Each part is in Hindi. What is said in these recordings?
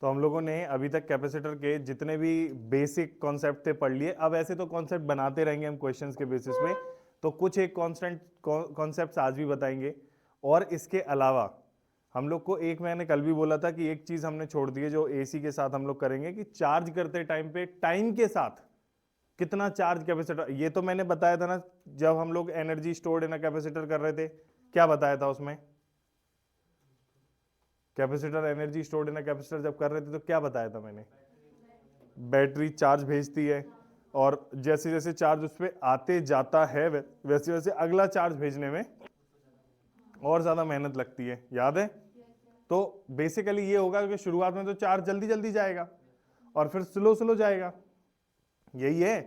तो हम लोगों ने अभी तक कैपेसिटर के जितने भी बेसिक कॉन्सेप्ट थे पढ़ लिए। अब ऐसे तो कॉन्सेप्ट बनाते रहेंगे हम क्वेश्चंस के बेसिस पे, तो कुछ एक कॉन्स्टेंट कॉन्सेप्ट्स आज भी बताएंगे। और इसके अलावा हम लोग को एक, मैंने कल भी बोला था कि एक चीज हमने छोड़ दी है जो एसी के साथ हम लोग करेंगे, कि चार्ज करते टाइम पे टाइम के साथ कितना चार्ज कैपेसिटर, ये तो मैंने बताया था ना जब हम लोग energy stored in a capacitor कर रहे थे, क्या बताया था उसमें? Capacitor energy stored in a capacitor जब कर रहे थे तो क्या बताया था मैंने? बैटरी चार्ज भेजती है और जैसे जैसे चार्ज उस पर आते जाता है वैसे वैसे अगला चार्ज भेजने में और ज्यादा मेहनत लगती है, याद है? तो बेसिकली ये होगा कि शुरुआत में तो चार्ज जल्दी जल्दी जाएगा और फिर स्लो स्लो जाएगा, यही है।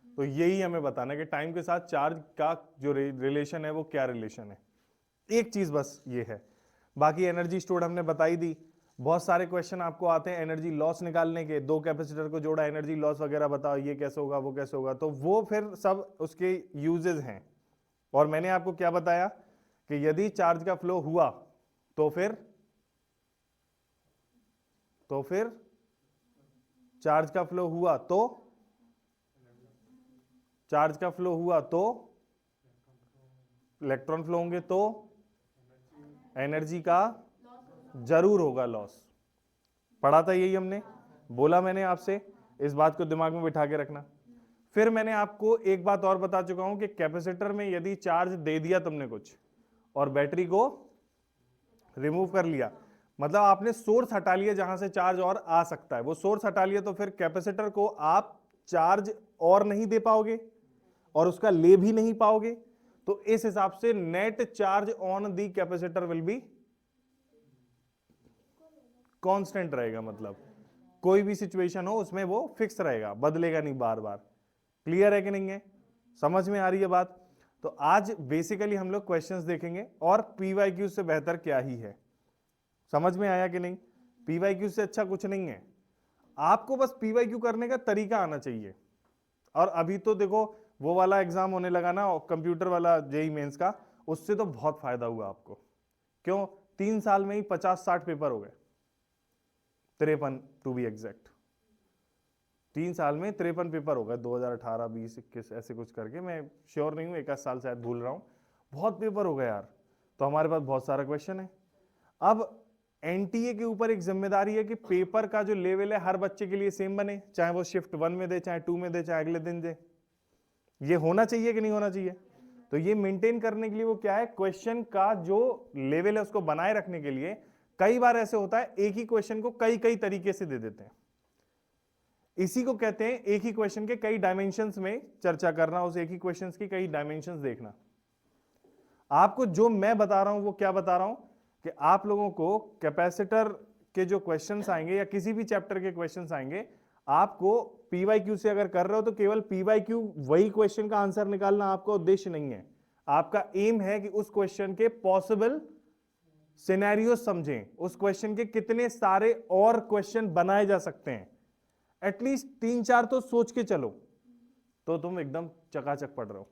तो यही हमें बताना है कि टाइम के साथ चार्ज का जो रिलेशन है वो क्या रिलेशन है। एक चीज बस ये है, बाकी एनर्जी स्टोर्ड हमने बताई दी। बहुत सारे क्वेश्चन आपको आते हैं एनर्जी लॉस निकालने के, दो कैपेसिटर को जोड़ा, एनर्जी लॉस वगैरह बताओ, ये कैसे होगा वो कैसे होगा, तो वो फिर सब उसके यूजेस हैं। और मैंने आपको क्या बताया कि यदि चार्ज का फ्लो हुआ तो फिर चार्ज का फ्लो हुआ तो चार्ज का फ्लो हुआ तो इलेक्ट्रॉन फ्लो होंगे तो एनर्जी का जरूर होगा लॉस। पढ़ा था यही हमने, बोला मैंने आपसे, इस बात को दिमाग में बिठा के रखना। फिर मैंने आपको एक बात और बता चुका हूं कि कैपेसिटर में यदि चार्ज दे दिया तुमने कुछ और बैटरी को रिमूव कर लिया, मतलब आपने सोर्स हटा लिया जहां से चार्ज और आ सकता है, वो सोर्स हटा लिया, तो फिर कैपेसिटर को आप चार्ज और नहीं दे पाओगे और उसका ले भी नहीं पाओगे। तो इस हिसाब से net charge on the capacitor will be constant रहेगा, मतलब कोई भी सिचुएशन हो उसमें वो फिक्स रहेगा, बदलेगा नहीं बार बार। क्लियर है कि नहीं है? समझ में आ रही है बात? तो आज बेसिकली हम लोग क्वेश्चंस देखेंगे और पीवाईक्यू से बेहतर क्या ही है। समझ में आया कि नहीं? पीवाईक्यू से अच्छा कुछ नहीं है, आपको बस पीवाईक्यू करने का तरीका आना चाहिए। और अभी तो देखो वो वाला एग्जाम होने लगा ना, कंप्यूटर वाला जेई मेंस का, उससे तो बहुत फायदा हुआ आपको। क्यों? 3 साल में ही 50-60 पेपर हो गए, 53 टू बी एग्जैक्ट। 3 साल में 53 पेपर हो गए, 2018, 20, 21 ऐसे कुछ करके, मैं श्योर नहीं हूं, एक आध साल शायद भूल रहा हूं, बहुत पेपर हो गए यार। तो हमारे पास बहुत सारा क्वेश्चन है। अब एनटीए के ऊपर एक जिम्मेदारी है कि पेपर का जो लेवल है हर बच्चे के लिए सेम बने, चाहे वो शिफ्ट 1 में दे, चाहे 2 में दे, चाहे अगले दिन दे। ये होना चाहिए कि नहीं होना चाहिए? तो ये मेंटेन करने के लिए वो क्या है, क्वेश्चन का जो लेवल है उसको बनाए रखने के लिए कई बार ऐसे होता है एक ही क्वेश्चन को कई कई तरीके से दे देते हैं। इसी को कहते हैं एक ही क्वेश्चन के कई डायमेंशंस में चर्चा करना, उस एक ही क्वेश्चन की कई डायमेंशंस देखना। आपको जो मैं बता रहा हूं वो क्या बता रहा हूं कि आप लोगों को कैपेसिटर के जो क्वेश्चंस आएंगे या किसी भी चैप्टर के क्वेश्चंस आएंगे, आपको पीवाईक्यू से अगर कर रहे हो तो केवल पीवाईक्यू वही क्वेश्चन का आंसर निकालना आपका उद्देश्य नहीं है। आपका एम है कि उस क्वेश्चन के पॉसिबल सिनेरियो समझें, उस क्वेश्चन के कितने सारे और क्वेश्चन बनाए जा सकते हैं, एटलीस्ट 3-4 तो सोच के चलो, तो तुम एकदम चकाचक पढ़ रहे हो।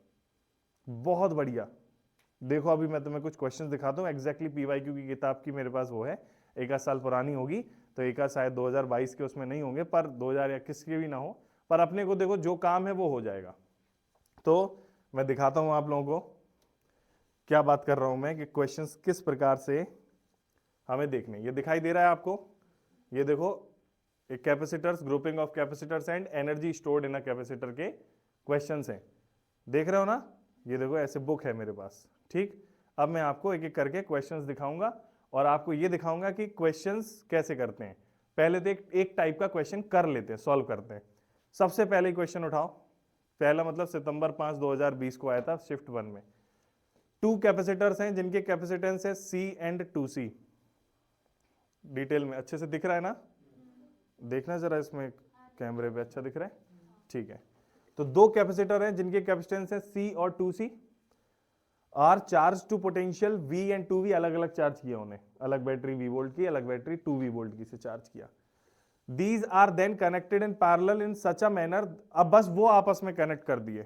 बहुत बढ़िया। देखो अभी मैं तुम्हें कुछ क्वेश्चंस दिखाता हूं, एग्जैक्टली पीवाईक्यू की किताब की मेरे पास वो है, एक आध साल पुरानी होगी, तो एक आध शायद 2022 के उसमें नहीं होंगे, पर 2021 के भी ना हो, पर अपने को देखो जो काम है वो हो जाएगा। तो मैं दिखाता हूं आप लोगों को क्या बात कर रहा हूं मैं, कि क्वेश्चंस किस प्रकार से हमें देखने। ये दिखाई दे रहा है आपको? ये देखो, एक capacitors, grouping of capacitors and energy stored in a capacitor के क्वेश्चंस हैं, देख रहे हो ना? ये देखो ऐसे बुक है मेरे पास, ठीक। अब मैं आपको एक एक करके क्वेश्चंस दिखाऊंगा और आपको ये दिखाऊंगा कि क्वेश्चंस कैसे करते हैं। पहले तो एक टाइप का क्वेश्चन कर लेते हैं, सॉल्व करते हैं। सबसे पहले क्वेश्चन उठाओ, पहला मतलब सितंबर 5 2020 को आया था शिफ्ट 1 में। 2 कैपेसिटर्स हैं जिनके कैपेसिटेंस है C एंड 2C। डिटेल में अच्छे से दिख रहा है ना? देखना जरा इसमें कैमरे पे, अच्छा दिख रहा है? ठीक है। तो 2 कैपेसिटर हैं जिनके कैपेसिटेंस है C और 2C, are charge to potential V and 2V, अलग अलग चार्ज किया उन्हें, अलग बैटरी V वोल्ट की, अलग बैटरी 2V वोल्ट की से चार्ज किया। These are then connected in parallel in such a manner, अब बस वो आपस में कनेक्ट कर दिए,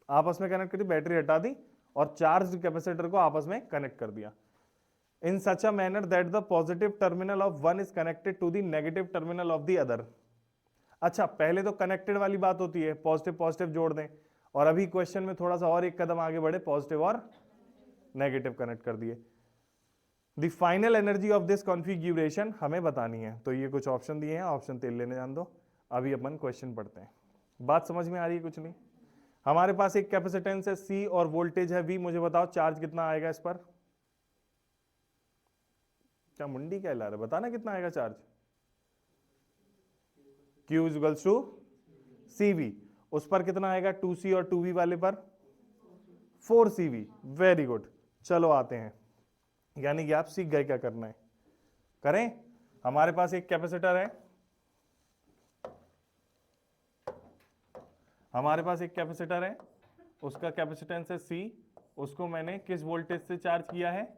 आपस में कनेक्ट कर दी, बैटरी हटा दी और चार्ज कैपेसिटर को आपस में कनेक्ट कर दिया। In such a manner that the positive terminal of one is connected to the negative terminal of the other. अच्छा, पहले तो कनेक्टेड वाली बात होती है, पॉजिटिव पॉजिटिव जोड़ दें, और अभी क्वेश्चन में थोड़ा सा और एक कदम आगे बढ़े, पॉजिटिव और नेगेटिव कनेक्ट कर दिए। The final energy of this configuration हमें बतानी है, तो ये कुछ ऑप्शन दिए हैं, ऑप्शन 3 लेने जान दो। अभी अपन क्वेश्चन पढ़ते हैं। बात समझ में आ रही है? कुछ नहीं। हमारे पास एक कैपेसिटेंस है C और वोल्टेज है V। मुझे बताओ चार्ज कितना आएगा इस पर? क्या मुंडी क्या हिला रहा है? बताना कितना आएगा charge? Q equals to CV। उस पर कितना आएगा 2C और 2V वाले पर? 4CV। Very good. चलो आते हैं, यानी कि आप सीख गए क्या करना है। करें। हमारे पास एक कैपेसिटर है, हमारे पास एक कैपेसिटर है, उसका कैपेसिटेंस है C। उसको मैंने किस वोल्टेज से चार्ज किया है?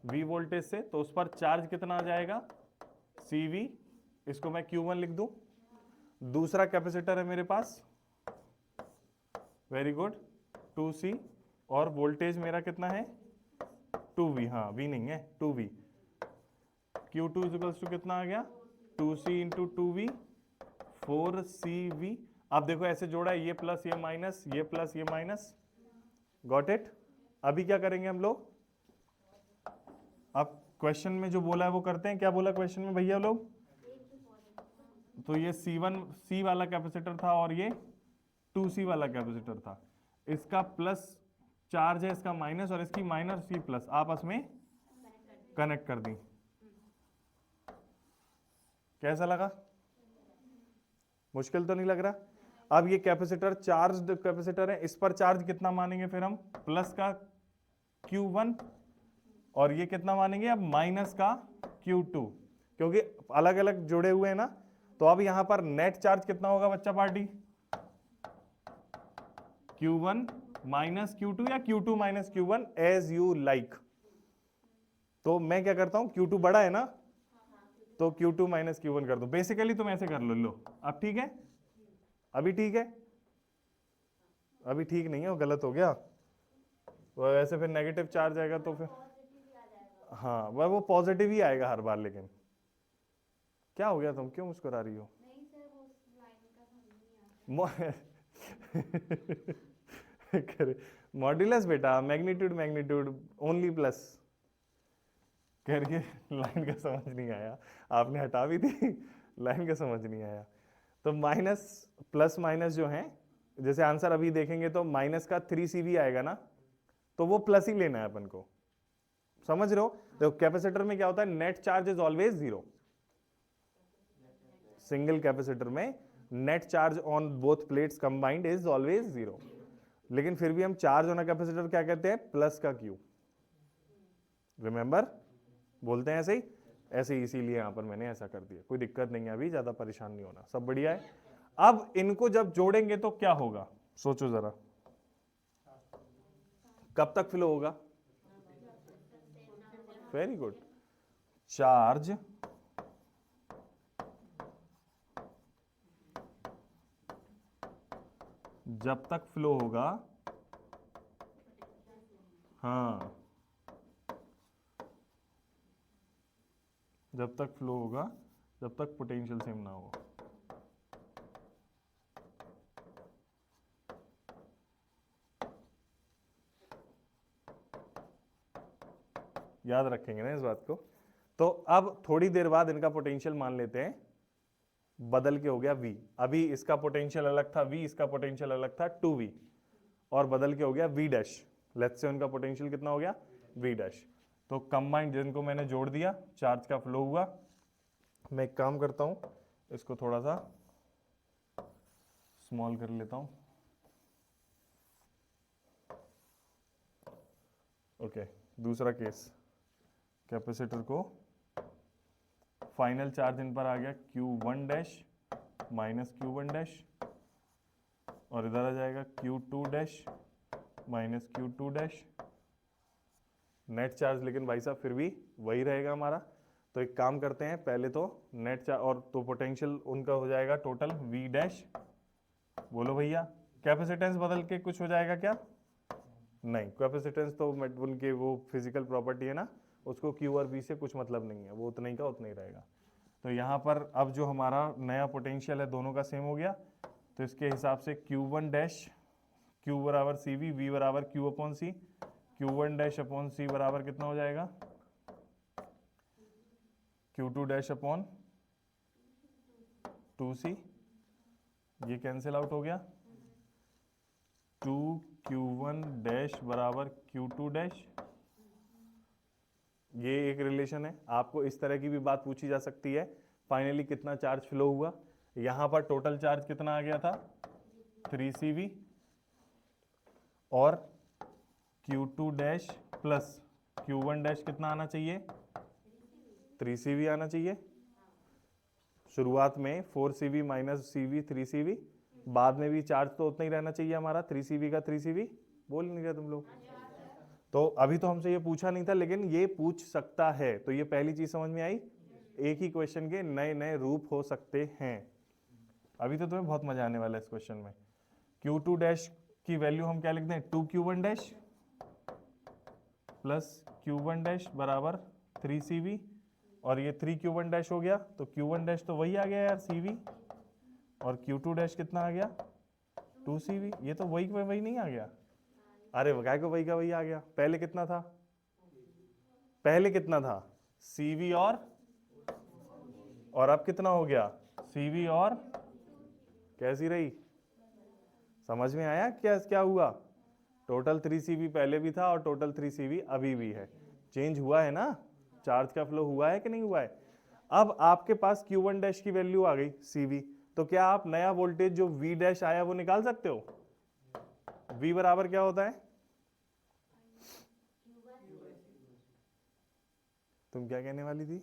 V वोल्टेज से। तो उस पर चार्ज कितना आ जाएगा? CV। इसको मैं Q1 लिख दूं। दूसरा कैपेसिटर है मेरे पास, वेरी गुड, 2C, और वोल्टेज मेरा कितना है? 2V। हाँ, V नहीं है, 2V। Q2 इक्वल्स टू कितना आ गया? 2C into 2V, 4CV। अब देखो ऐसे जोड़ा है, ये प्लस ये माइनस, ये प्लस ये माइनस। Got it? अभी क्या करेंगे हम लोग? अब क्वेश्चन में जो बोला है वो करते हैं। क्या बोला क्वेश्चन में भैया लोग? तो ये C वाला कैपेसिटर था और ये 2C वाला कैपेसिटर था। इसका प्लस चार्ज है, इसका माइनस, और इसकी माइनस C प्लस आपस में कनेक्ट कर दी। कैसा लगा? मुश्किल तो नहीं लग रहा? अब ये कैपेसिटर चार्ज्ड कैपेसिटर है, इस पर चार्ज कितना मानेंगे फिर हम? प्लस का Q1, और ये कितना मानेंगे अब? माइनस का Q2, क्योंकि अलग अलग जुड़े हुए हैं ना। तो अब यहां पर नेट चार्ज कितना होगा बच्चा पार्टी? Q1 माइनस Q2 या Q2 minus Q1, as you like. तो मैं क्या करता हूं, Q2 बड़ा है ना, तो Q2 माइनस Q1 कर दो। बेसिकली तुम ऐसे कर लो। अब ठीक है? अभी ठीक है? अभी ठीक नहीं है, वो गलत हो गया। वो वैसे फिर नेगेटिव चार्ज आएगा तो फिर हाँ, वो पॉजिटिव ही आएगा हर बार। लेकिन क्या हो गया, तुम क्यों मुस्कुरा रही हो? नहीं सर, वो लाइन का समझ नहीं आता। मॉड्यूलस बेटा, मैग्नीट्यूड मैग्नीट्यूड ओनली प्लस करके लाइन का समझ नहीं आया। आपने हटा भी दी, लाइन का समझ नहीं आया। तो माइनस प्लस माइनस जो है, जैसे आंसर अभी देखेंगे तो माइनस का 3CV आएगा ना, तो वो प्लस ही लेना है अपन को। समझ रहे हो? देखो कैपेसिटर में क्या होता है, net charge is always zero. Single capacitor में net charge on both plates combined is always zero. लेकिन फिर भी हम चार्ज ऑन अ कैपेसिटर क्या कहते हैं? प्लस का Q। रिमेंबर? बोलते हैं ऐसे ही, ऐसे ही, इसीलिए यहां पर मैंने ऐसा कर दिया। कोई दिक्कत नहीं है, अभी ज्यादा परेशान नहीं होना, सब बढ़िया है। अब इनको जब जोड़ेंगे तो क्या होगा, सोचो जरा। कब तक फ्लो होगा? Very good. चार्ज जब तक फ्लो होगा, हाँ, जब तक फ्लो होगा, जब तक पोटेंशियल सेम ना हो। याद रखेंगे ना इस बात को। तो अब थोड़ी देर बाद इनका पोटेंशियल मान लेते हैं बदल के हो गया V। अभी इसका पोटेंशियल अलग था V, इसका पोटेंशियल अलग था 2V, और बदल के हो गया V डैश। लेट्स से उनका पोटेंशियल कितना हो गया? V dash. तो कंबाइंड, जिनको मैंने जोड़ दिया, चार्ज का फ्लो हुआ। मैं एक काम करता हूं, इसको थोड़ा सा स्मॉल कर लेता हूं। ओके, दूसरा केस, कैपेसिटर को फाइनल चार्ज इन पर आ गया Q1 dash minus Q1 dash, और इधर आ जाएगा Q2 dash minus Q2 dash. Net charge लेकिन भाई साहब फिर भी वही रहेगा हमारा। तो एक काम करते हैं, पहले तो नेट चार्ज और तो पोटेंशियल उनका हो जाएगा टोटल V डैश। बोलो भैया, कैपेसिटेंस बदल के कुछ हो जाएगा क्या? नहीं, कैपेसिटेंस तो उनके वो फिजिकल प्रॉपर्टी है ना, उसको Q और V से कुछ मतलब नहीं है, वो उतना ही का उतना ही रहेगा। तो यहाँ पर अब जो हमारा नया पोटेंशियल है दोनों का सेम हो गया, तो इसके हिसाब से Q1 डैश Q बराबर CV, V बराबर Q upon C, Q1 dash upon C बराबर कितना हो जाएगा, Q2 डैश अपॉन 2C, ये कैंसिल आउट हो गया, 2Q1 डैश बराबर Q2 डैश, ये एक रिलेशन है। आपको इस तरह की भी बात पूछी जा सकती है, फाइनली कितना चार्ज फ्लो हुआ, यहां पर टोटल चार्ज कितना आ गया था 3CV, और Q2 dash plus Q1 dash कितना आना चाहिए 3CV आना चाहिए। शुरुआत में 4CV माइनस CV 3CV, बाद में भी चार्ज तो उतना ही रहना चाहिए हमारा 3CV का 3CV। बोल नहीं रहे तुम लोग? तो अभी तो हमसे ये पूछा नहीं था, लेकिन ये पूछ सकता है, तो ये पहली चीज समझ में आई। एक ही क्वेश्चन के नए नए रूप हो सकते हैं। अभी तो तुम्हें बहुत मजा आने वाला है इस क्वेश्चन में। Q2 डैश की वैल्यू हम क्या लिखते हैं 2Q1 dash plus Q1 dash बराबर 3CV, और ये 3Q1 डैश हो गया, तो Q1 डैश तो वही आ गया यार CV, और Q2 डैश कितना आ गया 2CV, ये तो वही का वही नहीं आ गया। अरे वह को वही का वही आ गया। पहले कितना था, पहले कितना था CV और अब कितना हो गया CV और, कैसी रही, समझ में आया क्या क्या हुआ? टोटल 3CV पहले भी था और टोटल 3CV अभी भी है, चेंज हुआ है ना, चार्ज का फ्लो हुआ है कि नहीं हुआ है। अब आपके पास Q1 डैश की वैल्यू आ गई CV, तो क्या आप नया वोल्टेज जो V डैश आया वो निकाल सकते हो? V बराबर क्या होता है, तुम क्या कहने वाली थी?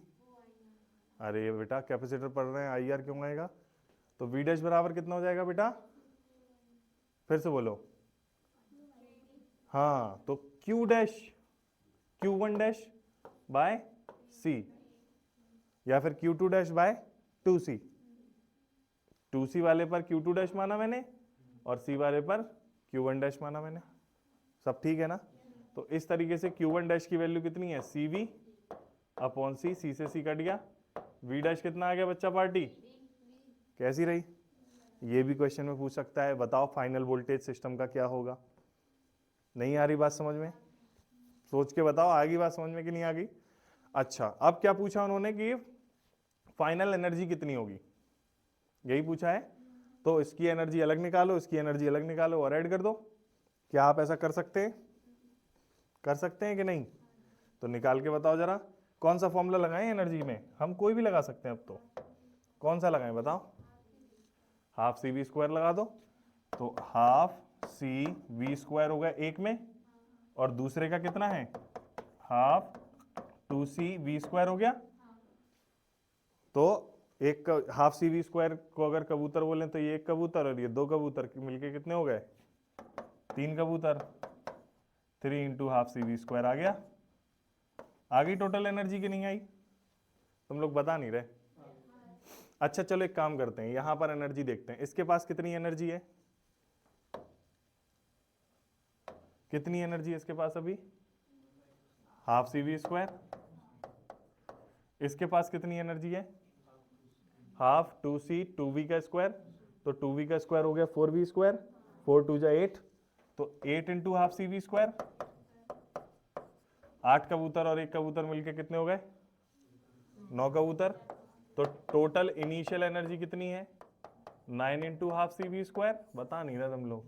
अरे बेटा कैपेसिटर पढ़ रहे हैं, IR क्यों आएगा? तो V डैश बराबर कितना हो जाएगा बेटा, फिर से बोलो। हाँ, तो Q dash Q1 dash by C, या फिर Q2 dash by 2C। 2C वाले पर Q2 डैश माना मैंने, और C वाले पर Q1 डैश माना मैंने। सब ठीक है ना? तो इस तरीके से Q1 डैश की वैल्यू कितनी है CV अपॉन C, C से C कट गया, V डैश कितना आ गया बच्चा पार्टी, कैसी रही? ये भी क्वेश्चन में पूछ सकता है, बताओ फाइनल वोल्टेज सिस्टम का क्या होगा। नहीं आ रही बात समझ में? सोच के बताओ, आ गई बात समझ में कि नहीं आ गई? अच्छा, अब क्या पूछा उन्होंने कि फाइनल एनर्जी कितनी होगी, यही पूछा है। तो इसकी एनर्जी अलग निकालो, इसकी एनर्जी अलग निकालो और ऐड कर दो। क्या आप ऐसा कर सकते हैं? कर सकते हैं कि नहीं? तो निकाल के बताओ जरा, कौन सा फॉर्मूला लगाएं एनर्जी में? हम कोई भी लगा सकते हैं अब तो, कौन सा लगाएं बताओ? हाफ CV स्क्वायर लगा दो। तो हाफ CV स्क्वायर होगा एक में, और दूसरे का कितना है हाफ 2CV स्क्वायर हो गया। तो एक हाफ CV स्क्वायर को अगर कबूतर बोलें तो ये एक कबूतर और ये दो कबूतर मिलके कितने हो गए 3 कबूतर, 3 इंटू हाफ CV स्क्वायर आ गया। आ गई टोटल एनर्जी की नहीं आई? तुम लोग बता नहीं रहे। अच्छा चलो एक काम करते हैं, यहां पर एनर्जी देखते हैं, इसके पास कितनी एनर्जी है, कितनी एनर्जी है इसके पास अभी, हाफ CV स्क्वायर। इसके पास कितनी एनर्जी है, हाफ 2C 2V का स्क्वायर, तो 2V का स्क्वायर हो गया 4V स्क्वायर, 4 2 जा 8, तो 8 इंटू हाफ CV स्क्वायर। 8 कबूतर और एक कबूतर मिलके कितने हो गए 9 कबूतर। तो टोटल इनिशियल एनर्जी कितनी है 9 इंटू हाफ CV स्क्वायर, बता नहीं रहा तुम लोग।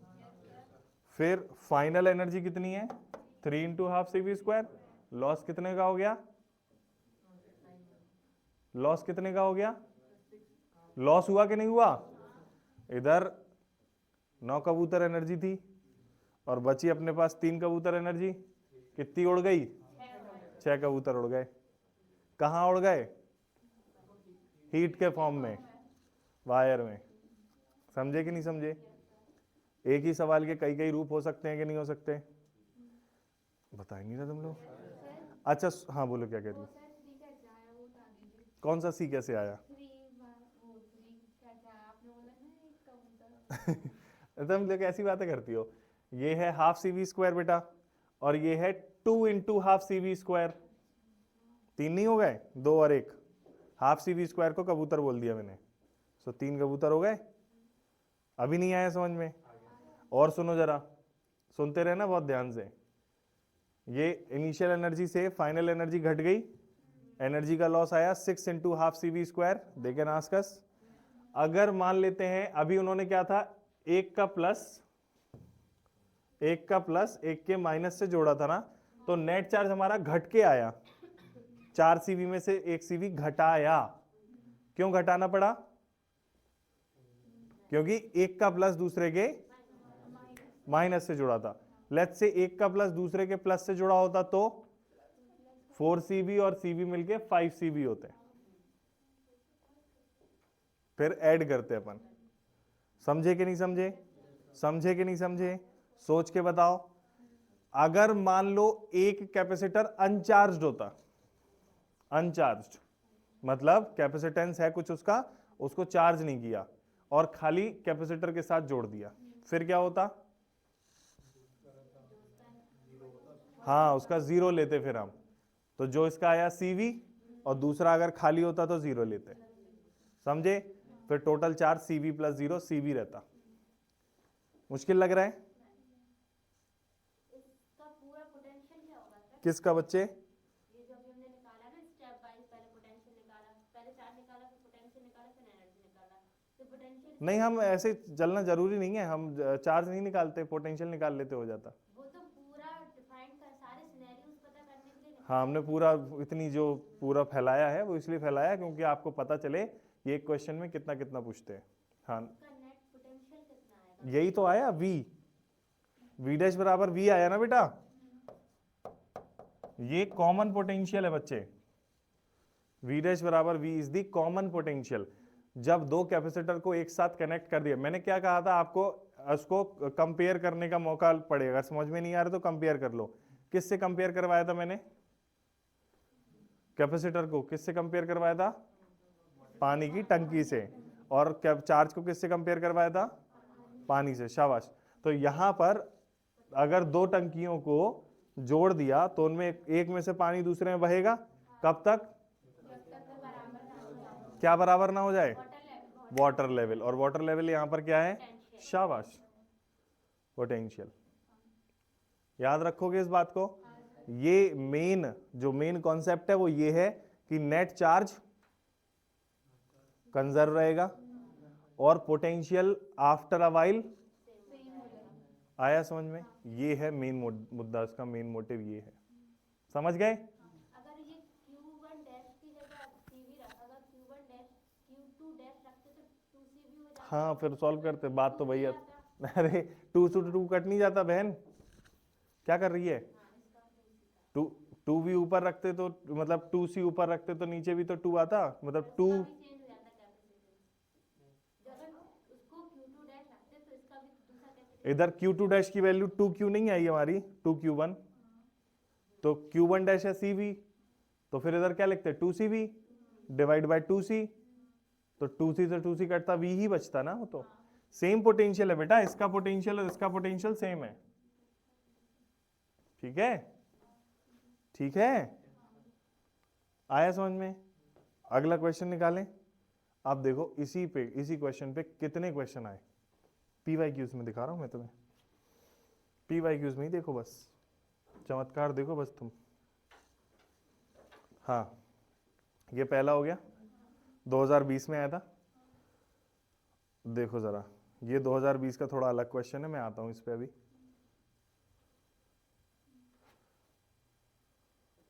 फिर फाइनल एनर्जी कितनी है 3 into half CV square. Loss कितने का हो गया, लॉस कितने का हो गया, लॉस हुआ कि नहीं हुआ? इधर 9 कबूतर एनर्जी थी और बची अपने पास 3 कबूतर एनर्जी, कितनी उड़ गई 6 कबूतर उड़ गए। कहाँ उड़ गए? हीट के फॉर्म में, वायर में। समझे कि नहीं समझे? एक ही सवाल के कई कई रूप हो सकते हैं कि नहीं हो सकते? बता ही नहीं रहा तुम लोग। अच्छा हाँ बोलो क्या कह रही हो? कौन सा सी कैसे आया? तुम लोग ऐसी बातें करती हो। ये है हाफ CV स्क्वायर बेटा, और ये है 2 इंटू हाफ CV स्क्वायर। 3 नहीं हो गए, 2 और 1, हाफ सी वी स्क्वायर को कबूतर बोल दिया मैंने, सो 3 कबूतर हो गए। अभी नहीं आया समझ में? और सुनो जरा, सुनते रहे ना बहुत ध्यान से। ये इनिशियल एनर्जी से फाइनल एनर्जी घट गई, एनर्जी का लॉस आया 6 into half C V square. They can ask us, अगर मान लेते हैं अभी उन्होंने क्या था, 1 का प्लस 1 के माइनस से जोड़ा था ना, तो नेट चार्ज हमारा घट के आया, 4 सीवी में से 1 सीवी घटाया। क्यों घटाना पड़ा? क्योंकि 1 का प्लस दूसरे के माइनस से जुड़ा था। लेट्स से 1 का प्लस दूसरे के प्लस से जुड़ा होता तो 4 सीवी और सीवी मिलके 5 सीवी होते हैं। फिर ऐड करते अपन। समझे कि नहीं समझे? समझे कि नहीं समझे? सोच के बताओ। अगर मान लो एक कैपेसिटर अनचार्ज्ड होता, अनचार्ज्ड मतलब कैपेसिटेंस है कुछ उसका, उसको चार्ज नहीं किया और खाली कैपेसिटर के साथ जोड़ दिया, फिर क्या होता? हाँ, उसका 0 लेते फिर हम, तो जो इसका आया CV और दूसरा अगर खाली होता तो 0 लेते। समझे? फिर total charge CV plus 0 CV रहता। मुश्किल लग रहा है? इसका पूरा पोटेंशियल क्या होगा सर? किसका बच्चे? ये जो अभी हमने निकाला ना स्टेप वाइज, पहले पोटेंशियल निकाला, पहले चार्ज निकाला, फिर पोटेंशियल निकाला, फिर एनर्जी निकाला, तो पोटेंशियल नहीं, हम ऐसे चलना जरूरी नहीं है, हम चार्ज नहीं निकालते, पोटेंशियल निकाल लेते हो जाता। वो तो पूरा डिफाइन कर सारे सिनेरियोस पता करने के लिए निकाला। हाँ, हमने पूरा इतनी जो पूरा फैलाया है वो इसलिए फैलाया क्योंकि आपको पता चले ये एक क्वेश्चन में कितना कितना पूछते हैं। हाँ, उसका नेट पोटेंशियल कितना आएगा? यही तो आया V डैश बराबर V आया ना बेटा, ये कॉमन पोटेंशियल है बच्चे। V डैश बराबर V is the common potential. जब दो कैपेसिटर को एक साथ कनेक्ट कर दिया, मैंने क्या कहा था आपको, उसको कंपेयर करने का मौका पड़ेगा, समझ में नहीं आ रहा तो कंपेयर कर लो। किससे कंपेयर करवाया था मैंने? कैपेसिटर को किससे कंपेयर करवाया था? पानी की टंकी से। और चार्ज को किससे कंपेयर करवाया था? पानी से। शाबाश। तो यहां पर अगर दो टंकियों को जोड़ दिया तो उनमें एक में से पानी दूसरे में बहेगा, कब तक? क्या बराबर ना हो जाए? Water level. और वाटर लेवल यहां पर क्या है? शाबाश, पोटेंशियल। याद रखोगे इस बात को? ये जो मेन कॉन्सेप्ट है वो ये है कि नेट चार्ज कंजर्व रहेगा और पोटेंशियल आफ्टर अ वाइल आया समझ में? ये है मेन मुद्दा, इसका मेन मोटिव ये है। समझ गए? अगर ये Q1 डैश की जगह CV रखा, अगर Q1 डैश Q2 डैश रखते तो 2CV हो जाता। हाँ, फिर सॉल्व करते। बात तो भैया, अरे 2 से 2 कट नहीं जाता बहन, क्या कर रही है? 2V ऊपर रखते तो मतलब 2C ऊपर रखते तो नीचे भी तो 2 आता, मतलब 2 चेंज हो जाता कैपेसिटेंस। जब उसको Q2 डैश रखते तो इसका भी दूसरा कैपेसिटेंस। इधर Q2 डैश की वैल्यू 2Q नहीं आई हमारी, 2Q1, तो Q1 डैश है CV, तो फिर इधर क्या लिखते हैं? 2CV डिवाइड बाय 2C, तो 2C से 2C कटता, V ही बचता ना। वो तो सेम पोटेंशियल है बेटा, इसका पोटेंशियल और इसका पोटेंशियल सेम है। ठीक है? ठीक है, आया समझ में? अगला क्वेश्चन निकालें। अब देखो इसी क्वेश्चन पे कितने क्वेश्चन आए। PYQs में दिखा रहा हूं मैं तुम्हें, PYQs में ही देखो, बस चमत्कार देखो बस तुम। हाँ, ये पहला हो गया, 2020 में आया था। देखो जरा, ये 2020 का थोड़ा अलग क्वेश्चन है, मैं आता हूं इस पे। अभी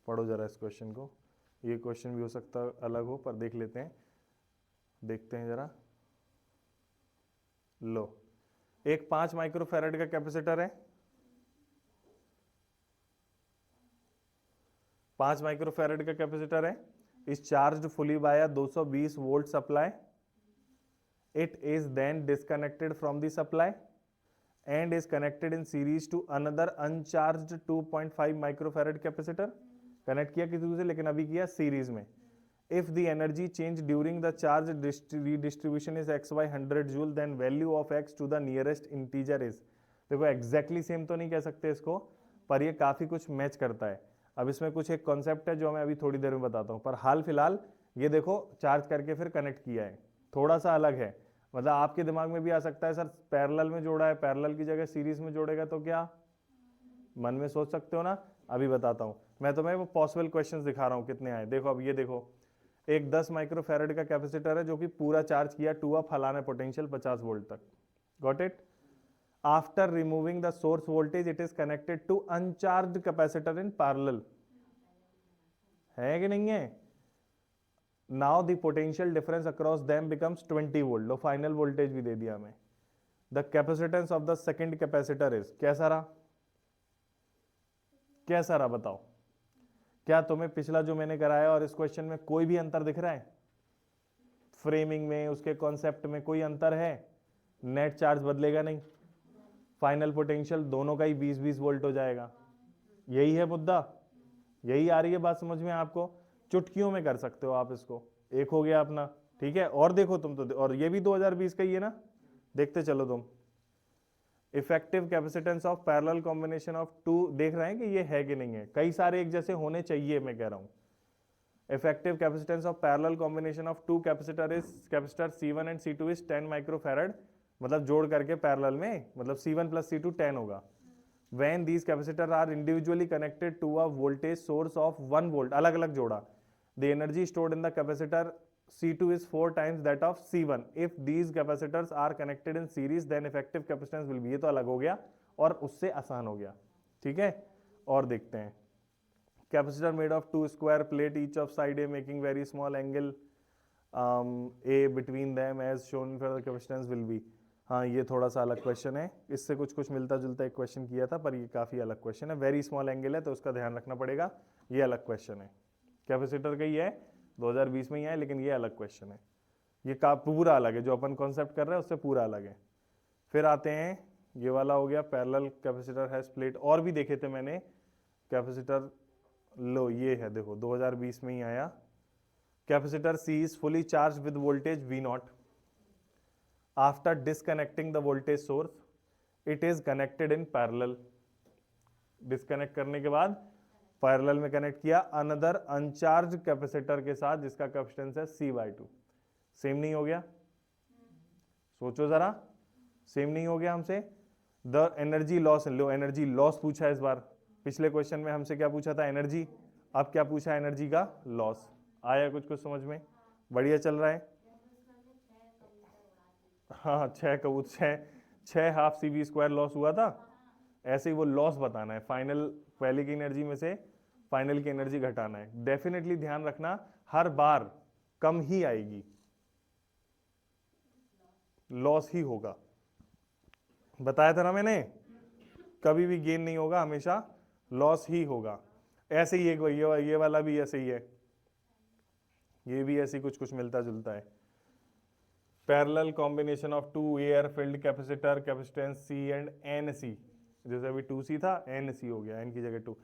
पढ़ो जरा इस क्वेश्चन को, ये क्वेश्चन भी हो सकता है अलग हो, पर देख लेते हैं, देखते हैं जरा। लो, एक 5 माइक्रोफैराड का कैपेसिटर है, 5 माइक्रोफैराड का कैपेसिटर है, इस charged fully by 220 volt supply. It is then disconnected from the supply and is connected in series to another uncharged 2.5 microfarad capacitor. Connect किया किसी दूसरे, लेकिन अभी किया सीरीज में। If the energy change during the charge redistribution is x by 100 joule, then value of x to the nearest integer is। देखो exactly same तो नहीं कह सकते इसको, पर ये काफी कुछ मैच करता है। अब इसमें कुछ एक कॉन्सेप्ट है जो मैं अभी थोड़ी देर में बताता हूँ, पर हाल फिलहाल ये देखो चार्ज करके फिर कनेक्ट किया है, थोड़ा सा अलग है। मतलब आपके दिमाग में भी आ सकता है सर पैरेलल में जोड़ा है, पैरेलल की जगह सीरीज में जोड़ेगा तो क्या, मन में सोच सकते हो ना। अभी बताता हूँ मैं तुम्हें, वो पॉसिबल क्वेश्चंस दिखा रहा हूँ कितने आए। देखो अब ये देखो, एक 10 माइक्रोफैराड का कैपेसिटर है जो कि पूरा चार्ज किया टू अ फलाना पोटेंशियल 50 वोल्ट तक, got it. After removing the source voltage it is connected to uncharged capacitor in parallel, है कि नहीं है। Now the potential difference across them becomes 20 volt, लो फाइनल वोल्टेज भी दे दिया हमें। The capacitance of the second capacitor is, कैसा रहा, कैसा रहा बताओ। क्या तुम्हें पिछला जो मैंने कराया और इस क्वेश्चन में कोई भी अंतर दिख रहा है, फ्रेमिंग में, उसके कॉन्सेप्ट में कोई अंतर है, नेट चार्ज बदलेगा नहीं, फाइनल पोटेंशियल दोनों का ही 20-20 वोल्ट हो जाएगा। यही है मुद्दा, यही आ रही है बात समझ में आपको। चुटकियों में कर सकते हो आप इसको, एक हो गया अपना, ठीक है। और देखो तुम तो, और ये भी 2020 का ही है ना, देखते चलो तुम। Effective capacitance of parallel combination of two, देख रहे हैं कि ये है कि नहीं है, कई सारे एक जैसे होने चाहिए, मैं कह रहा हूं। Effective capacitance of parallel combination of two capacitor is, capacitor C1 and C2 is 10 microfarad, मतलब जोड़ करके पैरेलल में, मतलब C1 प्लस C2 10 होगा। When these capacitors are individually connected to a voltage source of 1 volt, अलग अलग जोड़ा, the energy stored in the capacitor C2 is 4 times that of C1. If these capacitors are connected in series, then effective capacitance will be, ये तो अलग हो गया और उससे आसान हो गया, ठीक है। और देखते हैं, capacitor made of two square plate each of side A making very small angle A between them as shown for the capacitance will be। हाँ ये थोड़ा सा अलग क्वेश्चन है, इससे कुछ कुछ मिलता जुलता एक क्वेश्चन किया था, पर ये काफ़ी अलग क्वेश्चन है। वेरी स्मॉल एंगल है तो उसका ध्यान रखना पड़ेगा, ये अलग क्वेश्चन है। कैपेसिटर का ही है, 2020 में ही है, लेकिन ये अलग क्वेश्चन है, ये का पूरा अलग है, जो अपन कॉन्सेप्ट कर रहे हैं उससे पूरा अलग है। फिर आते हैं, ये वाला हो गया पैरेलल कैपेसिटर हैज प्लेट, और भी देखे थे मैंने कैपेसिटर, लो ये है देखो 2020 में ही आया। Capacitor C is fully charged with voltage V0. After disconnecting the voltage source, it is connected in parallel. Disconnect करने के बाद पैरेलल में कनेक्ट किया अनदर अनचार्ज कैपेसिटर के साथ जिसका कैपेसिटेंस है C/2। सेम नहीं हो गया, सोचो जरा, सेम नहीं हो गया हमसे। The energy loss, low energy loss पूछा है इस बार, पिछले क्वेश्चन में हमसे क्या पूछा था, एनर्जी, अब क्या पूछा है, एनर्जी का लॉस। आया कुछ कुछ समझ में, बढ़िया चल रहा है। हाँ 6 कबूतर, 6 हाफ CV² लॉस हुआ था, ऐसे ही वो लॉस बताना है, फाइनल पहले की एनर्जी में से फाइनल की एनर्जी घटाना है। डेफिनेटली ध्यान रखना, हर बार कम ही आएगी, लॉस ही होगा, बताया था ना मैंने, कभी भी गेन नहीं होगा, हमेशा लॉस ही होगा। ऐसे ही एक ये वाला भी ऐसे ही है, ये भी ऐसे कुछ कुछ मिलता जुलता है। Parallel combination of two air filled capacitor, capacitance C and NC, जैसे अभी 2C था, NC हो गया, N की जगह 2,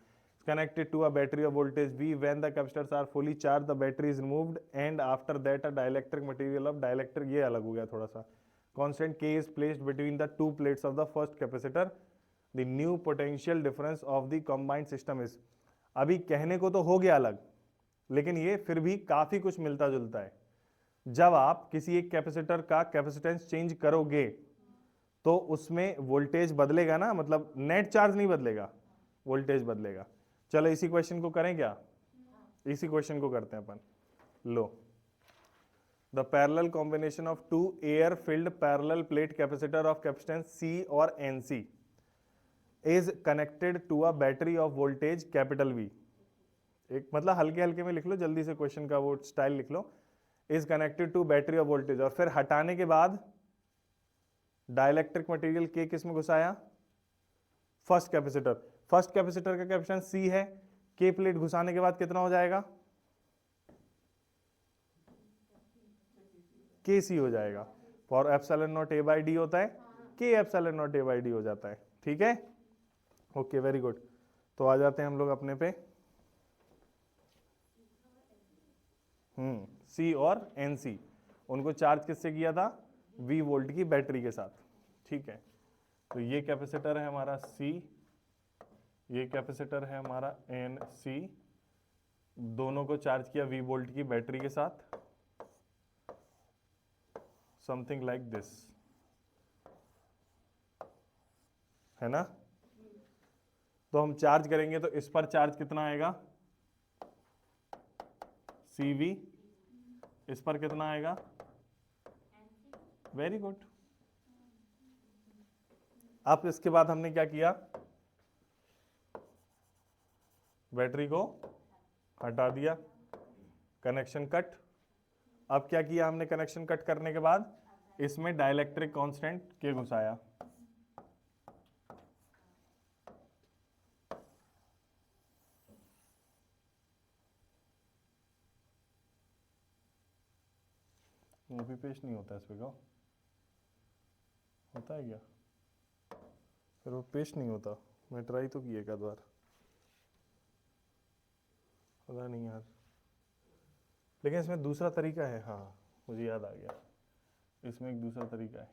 connected to a battery of voltage V. When the capacitors are fully charged, the battery is removed and after that a dielectric material of dielectric, ये अलग हो गया थोड़ा सा, constant K is placed between the two plates of the first capacitor. The new potential difference of the combined system is, अभी कहने को तो हो गया अलग, लेकिन ये फिर भी काफी कुछ मिलता जुलता है। जब आप किसी एक कैपेसिटर का कैपेसिटेंस चेंज करोगे तो उसमें वोल्टेज बदलेगा ना, मतलब नेट चार्ज नहीं बदलेगा, वोल्टेज बदलेगा। चलो इसी क्वेश्चन को करें क्या, इसी क्वेश्चन को करते हैं अपन। लो, the parallel combination of two air filled parallel plate capacitor of capacitance C और NC is connected to a battery of voltage capital V। एक मतलब हल्के हल्के में लिख लो, जल्दी से क्वेश्चन का वो स्टाइल लिख लो, is connected to battery of voltage, और फिर हटाने के बाद डाइलेक्ट्रिक मटेरियल K किस में घुसाया, फर्स्ट कैपेसिटर, फर्स्ट कैपेसिटर का कैपेसिटेंस C है, K प्लेट घुसाने के बाद कितना हो जाएगा, KC हो जाएगा। फॉर एप्सिलॉन नॉट A/D होता है, K एप्सिलॉन नॉट A/D हो जाता है, ठीक है, ओके वेरी गुड। तो आ जाते हैं हम लोग अपने पे, C और NC, उनको चार्ज किससे किया था, V वोल्ट की बैटरी के साथ, ठीक है। तो ये कैपेसिटर है हमारा C, ये कैपेसिटर है हमारा एन सी, दोनों को चार्ज किया V वोल्ट की बैटरी के साथ, समथिंग लाइक दिस, है ना। तो हम चार्ज करेंगे तो इस पर चार्ज कितना आएगा, CV, इस पर कितना आएगा, वेरी गुड। अब इसके बाद हमने क्या किया, बैटरी को हटा दिया, कनेक्शन कट। अब क्या किया हमने कनेक्शन कट करने के बाद, इसमें डाइलेक्ट्रिक कांस्टेंट के घुसाया। वो भी पेश नहीं होता इस पे का, होता है क्या, फिर वो पेश नहीं होता। मैं ट्राई तो किया एक आध बार, पता नहीं यार, लेकिन इसमें दूसरा तरीका है। हाँ मुझे याद आ गया, इसमें एक दूसरा तरीका है,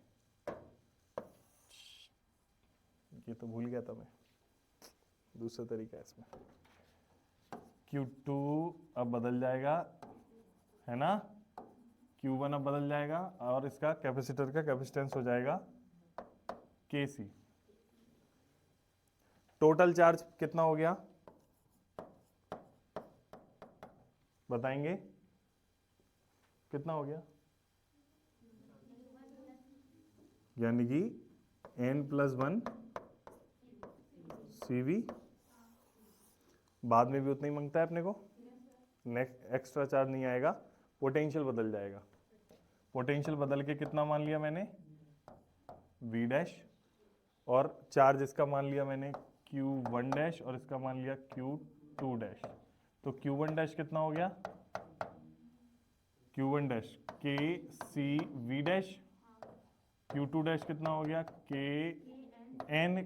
ये तो भूल गया था मैं, दूसरा तरीका है इसमें। Q2 अब बदल जाएगा, है ना, Q1 अब बदल जाएगा और इसका कैपेसिटर का कैपेसिटेंस हो जाएगा KC। टोटल चार्ज कितना हो गया बताएंगे, कितना हो गया, यानी कि n+1 CV, बाद में भी उतना ही मांगता है अपने को, नेक्स्ट एक्स्ट्रा चार्ज नहीं आएगा, पोटेंशियल बदल जाएगा। पोटेंशियल बदल के कितना मान लिया मैंने, V डैश, और चार्ज इसका मान लिया मैंने Q1 डैश और इसका मान लिया Q2 डैश। तो Q1 डैश कितना हो गया, Q1 dash KCV dash, Q2 dash कितना हो गया KN,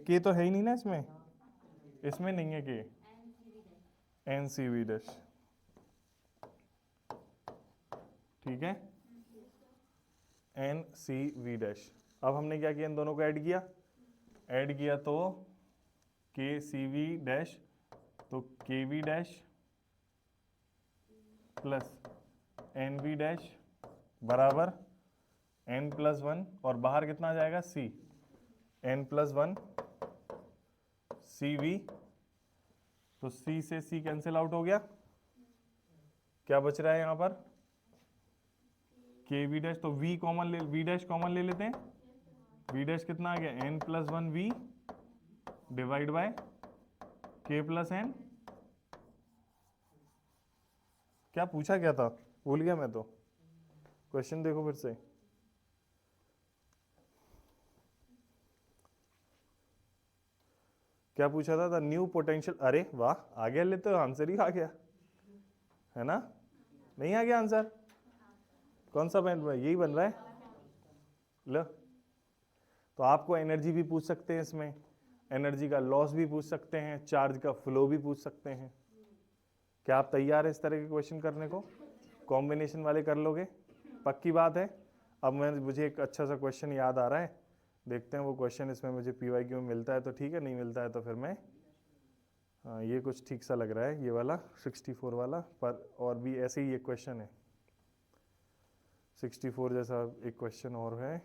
K तो है ही नहीं ना इसमें, इसमें नहीं है K, NCV डैश, ठीक है, NCV डैश। अब हमने क्या किया, इन दोनों को ऐड किया तो KCV डैश, तो KV dash plus NV dash बराबर n+1, और बाहर कितना आ जाएगा C, n+1 CV, तो C से C कैंसिल आउट हो गया, क्या बच रहा है यहाँ पर KV डैश, तो V डैश कॉमन ले लेते हैं, V डैश कितना आ गया n+1 V divide by K+N। क्या पूछा क्या था, भूल गया मैं तो, क्वेश्चन देखो फिर से। क्या पूछा था, न्यू पोटेंशियल, अरे वाह आ गया, लेते हो आंसर ही आ गया, है ना, नहीं आ गया आंसर, कौन सा बन रहा है, यही बन रहा है, लो। तो आपको एनर्जी भी पूछ सकते हैं इसमें, एनर्जी का लॉस भी पूछ सकते हैं, चार्ज का फ्लो भी पूछ सकते हैं। क्या आप तैयार हैं इस तरह के क्वेश्चन करने को, कॉम्बिनेशन वाले कर लोगे, पक्की बात है। अब मुझे एक अच्छा सा क्वेश्चन याद आ रहा है, देखते हैं वो क्वेश्चन इसमें मुझे PYQ में मिलता है तो ठीक है, नहीं मिलता है तो फिर मैं, हाँ ये कुछ ठीक सा लग रहा है, ये वाला 64 वाला, पर और भी ऐसे ही एक क्वेश्चन है 64 जैसा, एक क्वेश्चन और है,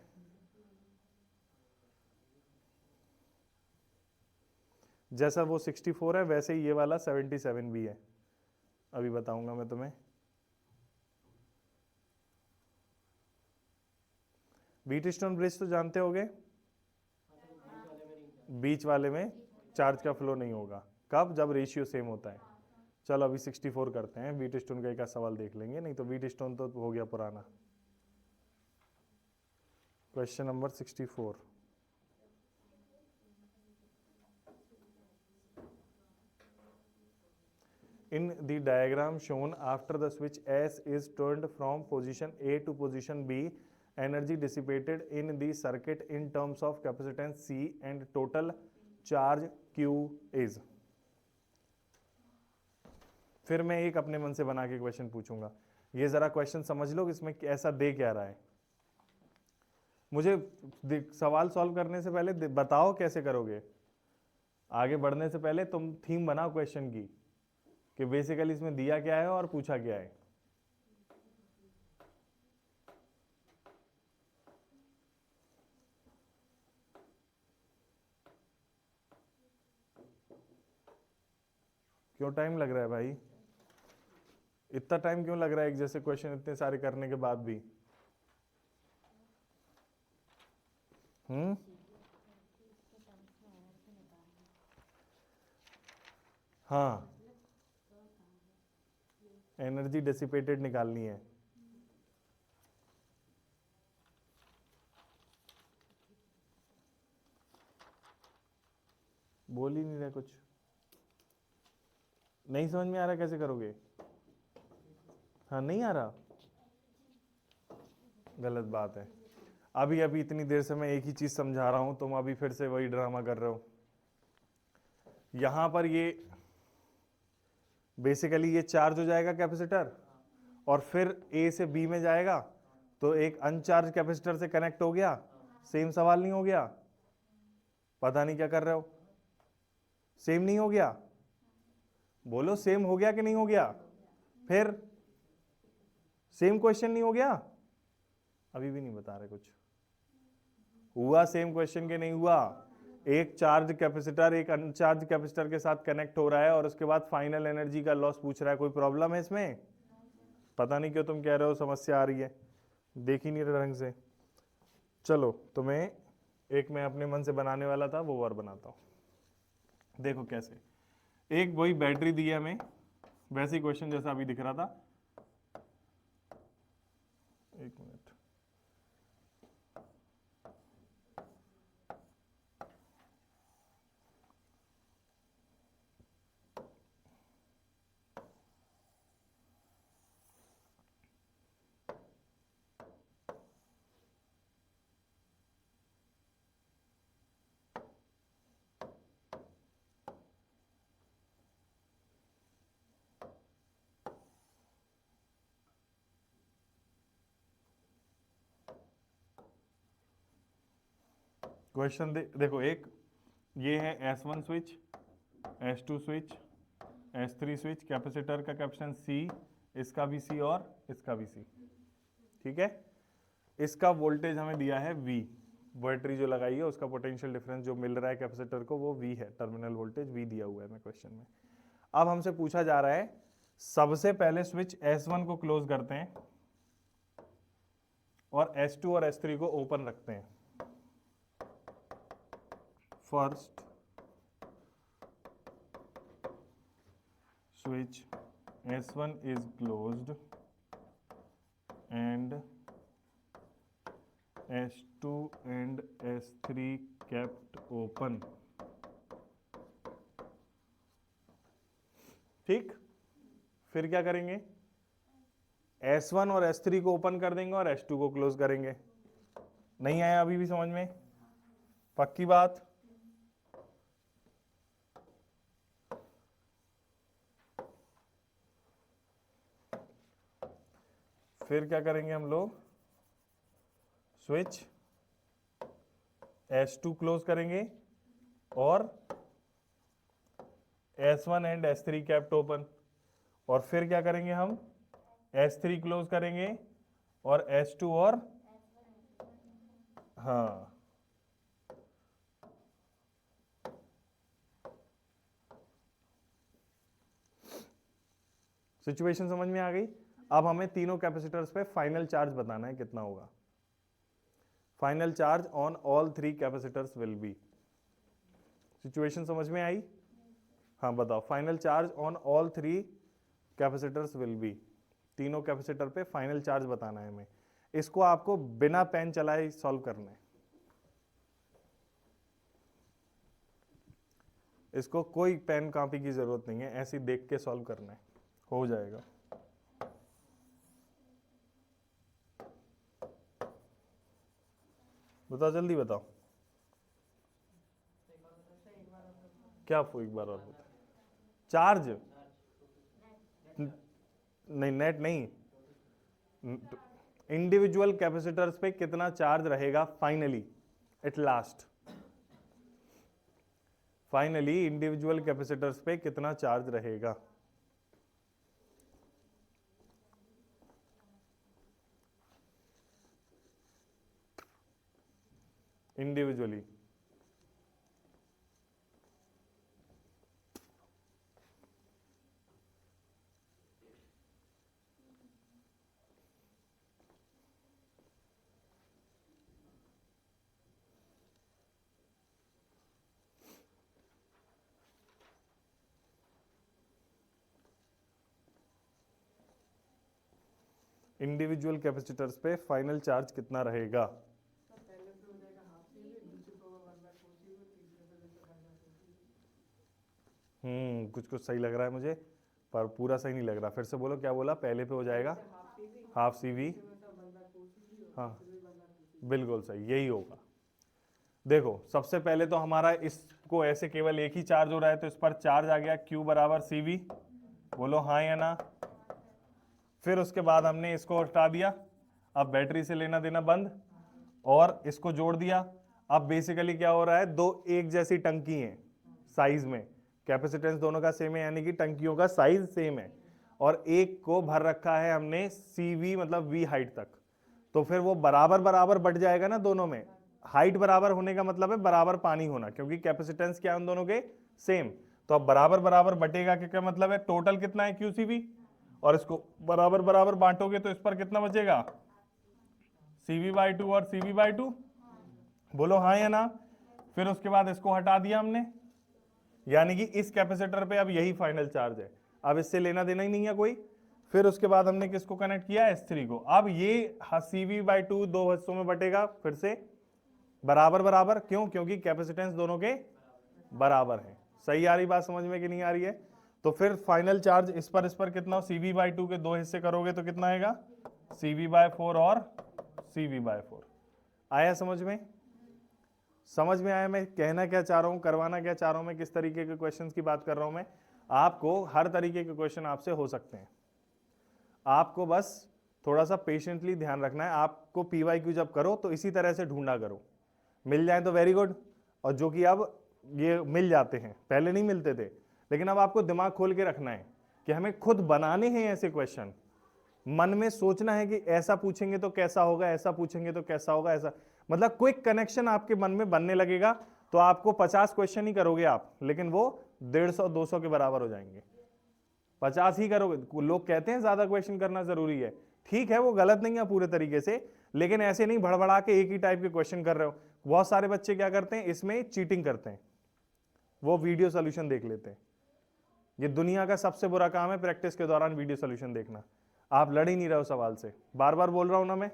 जैसा वो 64 है वैसे ही ये वाला 77 भी है, अभी बताऊंगा मैं तुम्हें। व्हीटस्टोन ब्रिज तो जानते होगे, बीच वाले में चार्ज का फ्लो नहीं होगा, कब, जब रेशियो सेम होता है। चलो अभी 64 करते हैं, व्हीटस्टोन का एक सवाल देख लेंगे, नहीं तो व्हीटस्टोन तो हो गया पुराना। Question number 64, in the diagram shown after the switch S is turned from position A to position B, energy dissipated in the circuit in terms of capacitance C and total charge Q is। फिर मैं एक अपने मन से बना के क्वेश्चन पूछूंगा, ये जरा क्वेश्चन समझ लो इसमें ऐसा दे क्या रहा है। मुझे सवाल सॉल्व करने से पहले बताओ कैसे करोगे, आगे बढ़ने से पहले तुम थीम बनाओ क्वेश्चन की कि बेसिकली इसमें दिया क्या है और पूछा क्या है। क्यों टाइम लग रहा है भाई? इतना टाइम क्यों लग रहा है एक जैसे क्वेश्चन इतने सारे करने के बाद भी? हम्म, हाँ, एनर्जी डिसिपेटेड निकालनी है। बोल ही नहीं रहे कुछ, नहीं समझ में आ रहा कैसे करोगे? हाँ, नहीं आ रहा, गलत बात है। अभी अभी इतनी देर से मैं एक ही चीज समझा रहा हूं, तुम अभी फिर से वही ड्रामा कर रहे हो। यहां पर ये बेसिकली ये चार्ज हो जाएगा कैपेसिटर और फिर ए से बी में जाएगा, तो एक अनचार्ज कैपेसिटर से कनेक्ट हो गया। सेम सवाल नहीं हो गया? पता नहीं क्या कर रहे हो, सेम नहीं हो गया? बोलो सेम हो गया कि नहीं हो गया? फिर सेम क्वेश्चन नहीं हो गया? अभी भी नहीं बता रहे कुछ। हुआ सेम क्वेश्चन के नहीं हुआ? एक चार्ज कैपेसिटर एक अनचार्ज कैपेसिटर के साथ कनेक्ट हो रहा है और उसके बाद फाइनल एनर्जी का लॉस पूछ रहा है। कोई प्रॉब्लम है इसमें? पता नहीं क्यों तुम कह रहे हो समस्या आ रही है, देख ही नहीं रहे ढंग से। चलो तुम्हें एक मैं अपने मन से बनाने वाला था वो और बनाता हूं। देखो कैसे, एक वही बैटरी दी है हमें, वैसे ही क्वेश्चन जैसा अभी दिख रहा था। एक मिनट, क्वेश्चन देखो, एक ये है S1 switch, S2 switch, S3 switch, capacitor का कैपेसिटेंस C, इसका भी C और इसका भी C, ठीक है। इसका वोल्टेज हमें दिया है V, बैटरी जो लगाई है उसका पोटेंशियल डिफरेंस जो मिल रहा है कैपेसिटर को वो V है, टर्मिनल वोल्टेज V दिया हुआ है क्वेश्चन में। अब हमसे पूछा जा रहा है, सबसे पहले स्विच S1 को क्लोज करते हैं और S2 और S3 को ओपन रखते हैं। First switch S1 is closed and S2 and S3 kept open, ठीक। फिर क्या करेंगे, S1 और S3 को ओपन कर देंगे और S2 को क्लोज करेंगे। नहीं आया अभी भी समझ में? पक्की बात? फिर क्या करेंगे हम लोग, स्विच S2 क्लोज करेंगे और S1 and S3 kept open, और फिर क्या करेंगे हम, S3 क्लोज करेंगे और S2 और हाँ, सिचुएशन समझ में आ गई। अब हमें तीनों कैपेसिटर्स पे फाइनल चार्ज बताना है कितना होगा। Final charge on all three capacitors will be, situation समझ में आई? हाँ बताओ, final charge on all three capacitors will be, तीनों कैपेसिटर पे फाइनल चार्ज बताना है हमें। इसको आपको बिना पेन चलाए सॉल्व करना है, इसको कोई पेन कॉपी की जरूरत नहीं है, ऐसे देख के सॉल्व करना है, हो जाएगा। बताओ जल्दी बताओ, क्या एक बार और बताओ। चार्ज नहीं, नेट नहीं, इंडिविजुअल कैपेसिटर्स पे कितना चार्ज रहेगा finally at last. Finally individual capacitors पे कितना चार्ज रहेगा। इंडिविजुअली इंडिविजुअल कैपेसिटर्स पे फाइनल चार्ज कितना रहेगा। कुछ कुछ सही लग रहा है मुझे, पर पूरा सही नहीं लग रहा। फिर से बोलो, क्या बोला? पहले पे हो जाएगा हाफ सी वी। हाँ बिल्कुल सही, यही होगा। देखो सबसे पहले तो हमारा इसको ऐसे केवल एक ही चार्ज हो रहा है, तो इस पर चार्ज आ गया Q बराबर सी वी। बोलो हाँ या ना। फिर उसके बाद हमने इसको हटा दिया, अब बैटरी से लेना देना बंद, और इसको जोड़ दिया। अब बेसिकली क्या हो रहा है, दो एक जैसी टंकी हैं साइज में, कैपेसिटेंस दोनों का सेम है, यानी कि टंकियों का साइज सेम है, और एक को भर रखा है हमने CV मतलब V हाइट तक। तो फिर वो बराबर बराबर बढ़ जाएगा ना दोनों में। हाइट बराबर होने का मतलब है बराबर पानी होना, क्योंकि कैपेसिटेंस क्या है उन दोनों के? सेम। तो अब बराबर बराबर बटेगा कि क्या मतलब है, टोटल कितना है QCV, और इसको बराबर बराबर बांटोगे तो इस पर कितना बचेगा, CV/2 और CV/2। बोलो हाँ या ना। फिर उसके बाद इसको हटा दिया हमने, यानी कि इस कैपेसिटर पे अब यही फाइनल चार्ज है, अब इससे लेना देना ही नहीं है कोई। फिर उसके बाद हमने किसको कनेक्ट किया? S3 को। अब ये CV/2 दो हिस्सों में बटेगा फिर से बराबर बराबर, क्यों? क्योंकि कैपेसिटेंस दोनों के बराबर है। सही आ रही बात समझ में कि नहीं आ रही है? तो फिर फाइनल चार्ज इस पर कितना? CV/2 के दो हिस्से करोगे तो कितना आएगा? CV/4 और CV/4। आया समझ में? समझ में आया मैं कहना क्या चाह रहा हूं, करवाना क्या चाह रहा हूं मैं, किस तरीके के क्वेश्चंस की बात कर रहा हूं मैं। आपको हर तरीके के क्वेश्चन आपसे हो सकते हैं, आपको बस थोड़ा सा पेशेंटली ध्यान रखना है। आपको PYQ जब करो तो इसी तरह से ढूंढा करो, मिल जाए तो वेरी गुड, और जो कि अब ये मिल जाते हैं, पहले नहीं मिलते थे, लेकिन अब आपको दिमाग खोल के रखना है कि हमें खुद बनाने हैं ऐसे क्वेश्चन। मन में सोचना है कि ऐसा पूछेंगे तो कैसा होगा, ऐसा पूछेंगे तो कैसा होगा, ऐसा मतलब क्विक कनेक्शन आपके मन में बनने लगेगा। तो आपको 50 क्वेश्चन ही करोगे आप, लेकिन वो 150-200 के बराबर हो जाएंगे। 50 ही करोगे। लोग कहते हैं ज्यादा क्वेश्चन करना जरूरी है, ठीक है, वो गलत नहीं है पूरे तरीके से, लेकिन ऐसे नहीं भड़बड़ा के एक ही टाइप के क्वेश्चन कर रहे हो। बहुत सारे बच्चे क्या करते हैं, इसमें चीटिंग करते हैं, वो वीडियो सोल्यूशन देख लेते हैं। ये दुनिया का सबसे बुरा काम है, प्रैक्टिस के दौरान वीडियो सोल्यूशन देखना। आप लड़ ही नहीं रहे हो सवाल से, बार बार बोल रहा हूं ना मैं,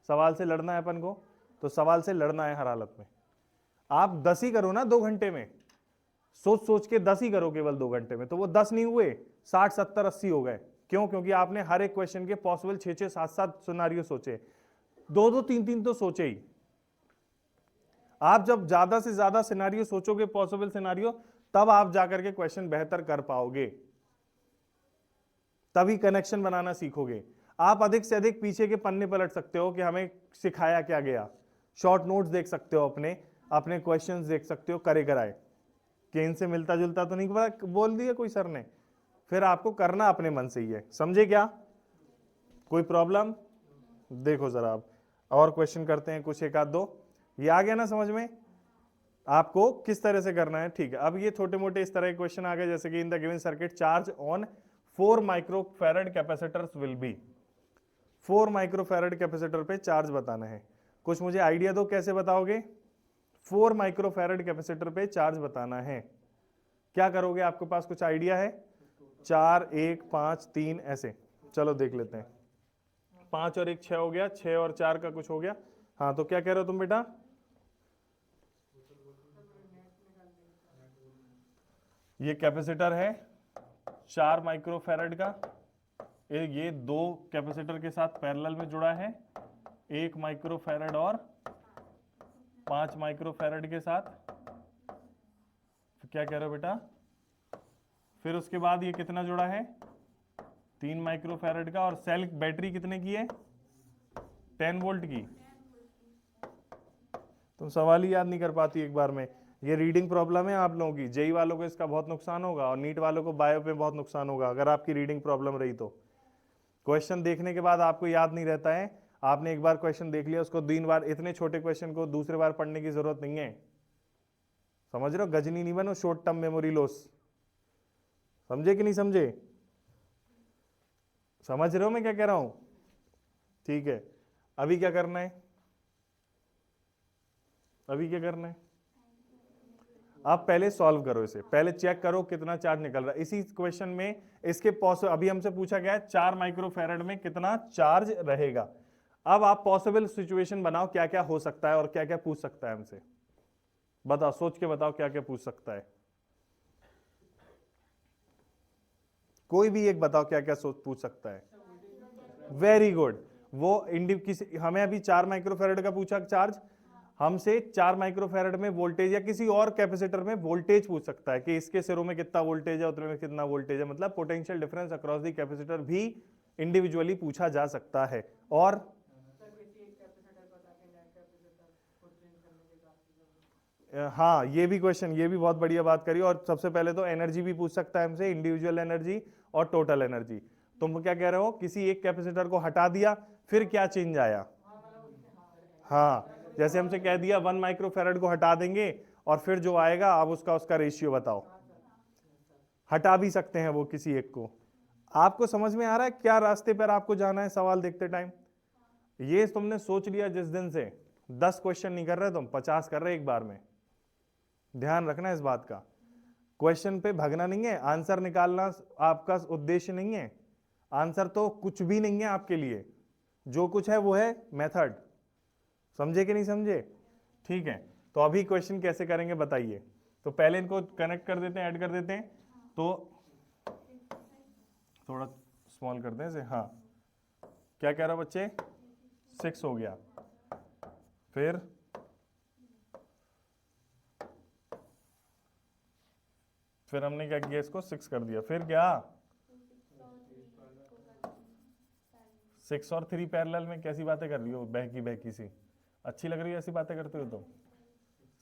सवाल से लड़ना है अपन को, तो सवाल से लड़ना है हर हालत में। आप 10 ही करो ना 2 घंटे में, सोच सोच के 10 ही करो केवल 2 घंटे में, तो वो 10 नहीं हुए, 60, 70, 80 हो गए। क्यों? क्योंकि आपने हर एक क्वेश्चन के पॉसिबल 6-6, 7-7 सिनेरियो सोचे, 2-2, 3-3 तो सोचे ही। आप जब ज्यादा से ज्यादा सिनेरियो सोचोगे, पॉसिबल सिनेरियो, तब आप जाकर के क्वेश्चन बेहतर कर पाओगे, तभी कनेक्शन बनाना सीखोगे। आप अधिक से अधिक पीछे के पन्ने पलट सकते हो कि हमें सिखाया क्या गया, शॉर्ट नोट्स देख सकते हो, अपने अपने क्वेश्चंस देख सकते हो करे कराए कि इनसे मिलता जुलता तो नहीं पता बोल दिया कोई सर ने। फिर आपको करना अपने मन से ही है, समझे क्या? कोई प्रॉब्लम? देखो जरा आप और क्वेश्चन करते हैं कुछ, एक आध दो। ये आ गया ना समझ में आपको किस तरह से करना है? ठीक है, अब ये छोटे मोटे इस तरह के क्वेश्चन आ गए, जैसे कि in the given circuit charge on 4 microfarad capacitors will be. 4 microfarad capacitor पे चार्ज बताना है। कुछ मुझे आइडिया दो कैसे बताओगे? 4 माइक्रोफैरड कैपेसिटर पे चार्ज बताना है, क्या करोगे? आपके पास कुछ आइडिया है? 4, 1, 5, 3 ऐसे, चलो देख लेते हैं। 5 और 1 6 हो गया, 6 और 4 का कुछ हो गया। हाँ तो क्या कह रहे हो तुम बेटा? ये कैपेसिटर है 4 माइक्रोफैरड का, ये 2 कैपेसिटर के साथ पैरेलल में जुड़ा है, 1 माइक्रोफैरड और 5 माइक्रोफैरड के साथ। क्या कह रहे हो बेटा? फिर उसके बाद ये कितना जुड़ा है? 3 माइक्रोफैरड का, और सेल बैटरी कितने की है? 10 वोल्ट की। तुम सवाल ही याद नहीं कर पाती एक बार में। ये रीडिंग प्रॉब्लम है आप लोगों की, जेई वालों को इसका बहुत नुकसान होगा और नीट वालों को बायो पे बहुत नुकसान होगा अगर आपकी रीडिंग प्रॉब्लम रही तो। क्वेश्चन देखने के बाद आपको याद नहीं रहता है, आपने एक बार क्वेश्चन देख लिया उसको 3 बार, इतने छोटे क्वेश्चन को दूसरे बार पढ़ने की जरूरत नहीं है। समझ रहे हो, गजनी नहीं बनो, शॉर्ट टर्म मेमोरी लॉस। समझे कि नहीं समझे? समझ रहे हो मैं क्या कह रहा हूं? ठीक है, अभी क्या करना है? अभी क्या करना है? आप पहले सॉल्व करो इसे, पहले चेक करो कितना चार्ज निकल रहा है इसी क्वेश्चन में। इसके अभी हमसे पूछा गया है 4 माइक्रोफैराड में कितना चार्ज रहेगा। अब आप पॉसिबल सिचुएशन बनाओ, क्या क्या हो सकता है और क्या क्या पूछ सकता है हमसे। बताओ, सोच के बताओ क्या क्या पूछ सकता है। कोई भी एक बताओ क्या क्या पूछ सकता है। Very good. वो हमें अभी 4 माइक्रोफैराड का पूछा चार्ज, हमसे 4 माइक्रोफैराड में वोल्टेज या किसी और कैपेसिटर में वोल्टेज पूछ सकता है कि इसके सिरों में कितना वोल्टेज है, उतने में कितना वोल्टेज है। मतलब potential difference across the capacitor भी इंडिविजुअली पूछा जा सकता है। और हाँ, ये भी क्वेश्चन, ये भी बहुत बढ़िया बात करी। और सबसे पहले तो एनर्जी भी पूछ सकता है हमसे, इंडिविजुअल एनर्जी और टोटल एनर्जी। तुम क्या कह रहे हो, किसी एक कैपेसिटर को हटा दिया फिर क्या चेंज आया? हाँ, जैसे हमसे कह दिया 1 माइक्रोफैराड को हटा देंगे और फिर जो आएगा अब उसका रेशियो बताओ। हटा भी सकते हैं वो किसी एक को। आपको समझ में आ रहा है क्या रास्ते पर आपको जाना है सवाल देखते टाइम? ये तुमने सोच लिया जिस दिन से 10 क्वेश्चन नहीं कर रहे तुम, 50 कर रहे एक बार में। ध्यान रखना इस बात का। क्वेश्चन पे भगना नहीं है, आंसर निकालना आपका उद्देश्य नहीं है। आंसर तो कुछ भी नहीं है आपके लिए, जो कुछ है वो है मेथड। समझे कि नहीं समझे? ठीक है, तो अभी क्वेश्चन कैसे करेंगे बताइए। तो पहले इनको कनेक्ट कर देते हैं, ऐड कर देते हैं। तो थोड़ा स्मॉल करते हैं इसे। हाँ, क्या कह रहा बच्चे? 6 हो गया। फिर हमने क्या किया, इसको 6 कर दिया। फिर क्या, 6 और 3 पैरेलल में कैसी बातें कर रही हो, बहकी बहकी सी? अच्छी लग रही है ऐसी बातें करते हो तुम?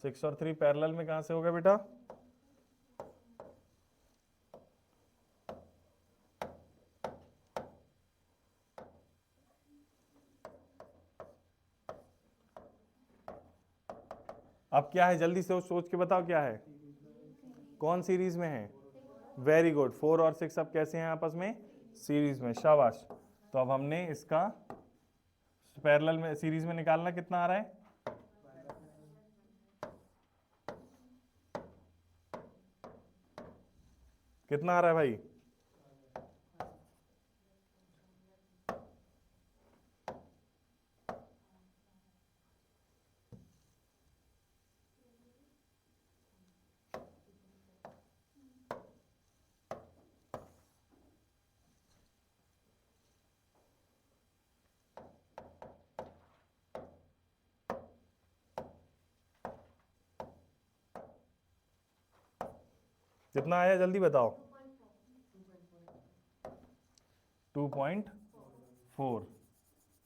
6 और 3 पैरेलल में कहां से होगा बेटा? अब क्या है, जल्दी से सोच के बताओ क्या है, कौन सीरीज में है? वेरी गुड, 4 और 6 अब कैसे हैं आपस में? सीरीज में, शाबाश। तो अब हमने इसका पैरेलल में सीरीज में निकालना, कितना आ रहा है? कितना आ रहा है भाई? कितना आया जल्दी बताओ? 2.4।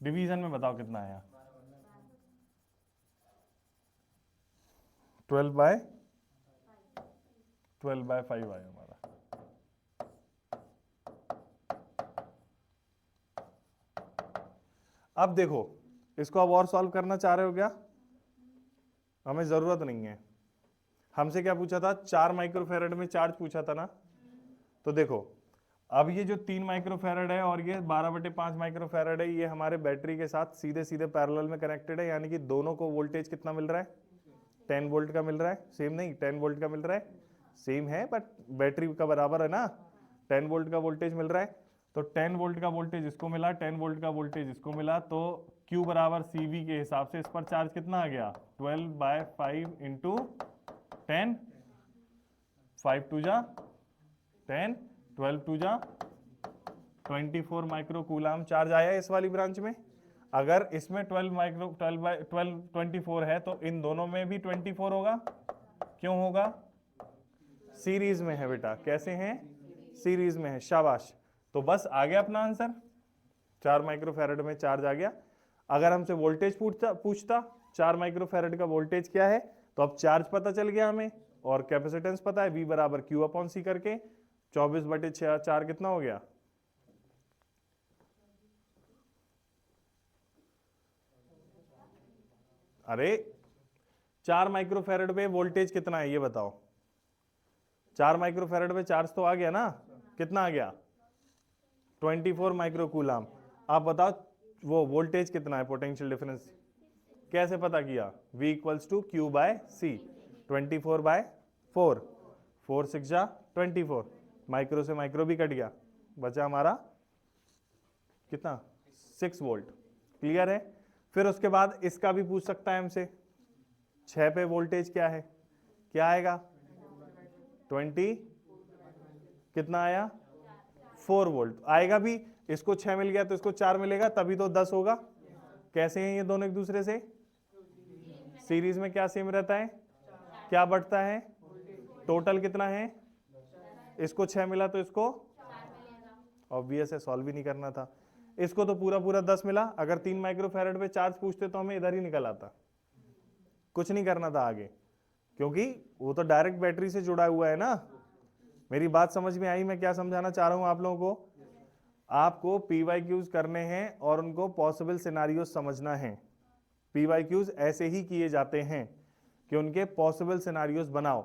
डिवीजन में बताओ कितना आया? 12/5 आया हमारा। अब देखो, इसको अब और सॉल्व करना चाह रहे हो क्या? हमें जरूरत नहीं है। हमसे क्या पूछा था, 4 माइक्रोफैराड में चार्ज पूछा था ना। तो देखो, अब ये जो 3 माइक्रोफैराड है और ये 12/5 माइक्रोफैराड है, ये हमारे बैटरी के साथ सीधे सीधे पैरेलल में कनेक्टेड है। यानी कि दोनों को वोल्टेज कितना मिल रहा है? 10 वोल्ट का मिल रहा है। सेम नहीं, 10 वोल्ट का मिल रहा है, सेम है बट बैटरी का बराबर है ना। 10 वोल्ट का वोल्टेज मिल रहा है, तो 10 वोल्ट का वोल्टेज इसको मिला, 10 वोल्ट का वोल्टेज इसको मिला। तो Q बराबर CV के हिसाब से इस पर चार्ज कितना आ गया? 12/5 इंटू 10, 5 2 जा 10, 12 2 जा 24 माइक्रो कूलाम चार्ज आया इस वाली ब्रांच में। अगर इसमें 24 है तो इन दोनों में भी 24 होगा। क्यों होगा? सीरीज में है बेटा। कैसे हैं? सीरीज में है, शाबाश। तो बस आ गया अपना आंसर, 4 माइक्रोफैराड में चार्ज आ गया। अगर हमसे वोल्टेज पूछता 4 माइक्रोफैराड का वोल्टेज क्या है, तो अब चार्ज पता चल गया हमें और कैपेसिटेंस पता है, V बराबर Q अपॉन C करके 24/4 कितना हो गया? अरे 4 माइक्रोफैरड पे वोल्टेज कितना है ये बताओ? 4 माइक्रोफैरड पे चार्ज तो आ गया ना, कितना आ गया? 24 माइक्रोकूलम। आप बताओ वो वोल्टेज कितना है, पोटेंशियल डिफरेंस कैसे पता किया? V equals to Q by C, 24/4, 4 6 जा 24, माइक्रो से माइक्रो भी कट गया, बचा हमारा कितना? 6 वोल्ट। क्लियर है? फिर उसके बाद इसका भी पूछ सकता है हमसे, 6 पे वोल्टेज क्या है? क्या आएगा? 20 कितना आया? 4 वोल्ट आएगा भी। इसको 6 मिल गया तो इसको 4 मिलेगा, तभी तो 10 होगा। कैसे हैं ये दोनों एक दूसरे से? सीरीज में क्या सेम रहता है? क्या बढ़ता है? टोटल कितना है? इसको 6 मिला तो इसको ऑब्वियस है, सॉल्व भी नहीं करना था। इसको तो पूरा पूरा 10 मिला। अगर 3 माइक्रोफैरड पे चार्ज पूछते तो हमें इधर ही निकल आता, कुछ नहीं करना था आगे, क्योंकि वो तो डायरेक्ट बैटरी से जुड़ा हुआ है ना। मेरी बात समझ में आई? मैं क्या समझाना चाह रहा हूं आप लोगों को? आपको PYQs करने हैं और उनको पॉसिबल सिनारियो समझना है। PYQs ऐसे ही किए जाते हैं कि उनके पॉसिबल सिनारियोस बनाओ।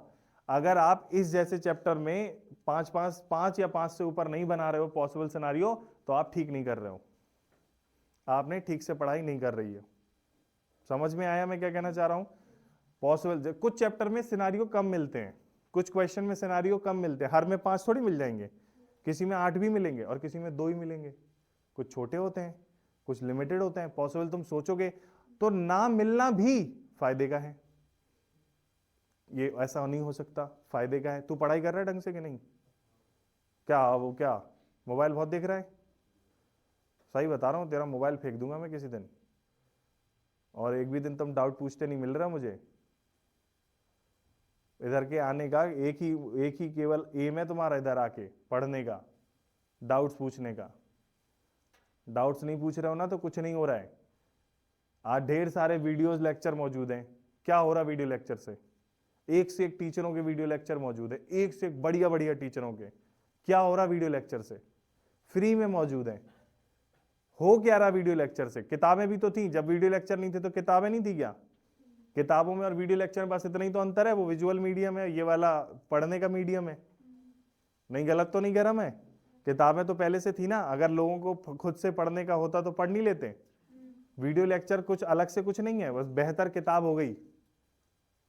अगर आप इस जैसे चैप्टर में 5 या 5 से ऊपर नहीं बना रहे हो पॉसिबल सिनारियो, तो आप ठीक नहीं कर रहे हो, आपने ठीक से पढ़ाई नहीं कर रही है। समझ में आया मैं क्या कहना चाह रहा हूं? पॉसिबल कुछ चैप्टर में सिनारियो कम मिलते हैं, कुछ क्वेश्चन में सिनारियो कम मिलते हैं। हर में 5 थोड़ी मिल जाएंगे, किसी में 8 भी मिलेंगे और किसी में 2 ही मिलेंगे। कुछ छोटे होते हैं, कुछ लिमिटेड होते हैं। पॉसिबल तुम सोचोगे तो ना मिलना भी फायदे का है, ये ऐसा नहीं हो सकता, फायदे का है। तू पढ़ाई कर रहा है ढंग से कि नहीं? क्या वो क्या मोबाइल बहुत देख रहा है? सही बता रहा हूं, तेरा मोबाइल फेंक दूंगा मैं किसी दिन, और एक भी दिन तुम डाउट पूछते नहीं मिल रहा मुझे। इधर के आने का एक ही केवल एम है तुम्हारा, इधर आके पढ़ने का, डाउट्स पूछने का। डाउट्स नहीं पूछ रहे हो ना तो कुछ नहीं हो रहा है। आज ढेर सारे वीडियोस लेक्चर मौजूद हैं। क्या हो रहा वीडियो लेक्चर से? एक से एक टीचरों के वीडियो लेक्चर मौजूद है, एक से एक बढ़िया बढ़िया टीचरों के। क्या हो रहा वीडियो लेक्चर से? फ्री में मौजूद है। हो क्या रहा वीडियो लेक्चर से? किताबें भी तो थी, जब वीडियो लेक्चर नहीं थे तो किताबें नहीं थी क्या? किताबों में और वीडियो लेक्चर में बस इतना ही तो अंतर है, वो विजुअल मीडियम है, ये वाला पढ़ने का मीडियम है। नहीं, गलत तो नहीं कह रहा मैं? किताबें तो पहले से थी ना, अगर लोगों को खुद से पढ़ने का होता तो पढ़ नहीं लेते। वीडियो लेक्चर कुछ अलग से कुछ नहीं है, बस बेहतर किताब हो गई,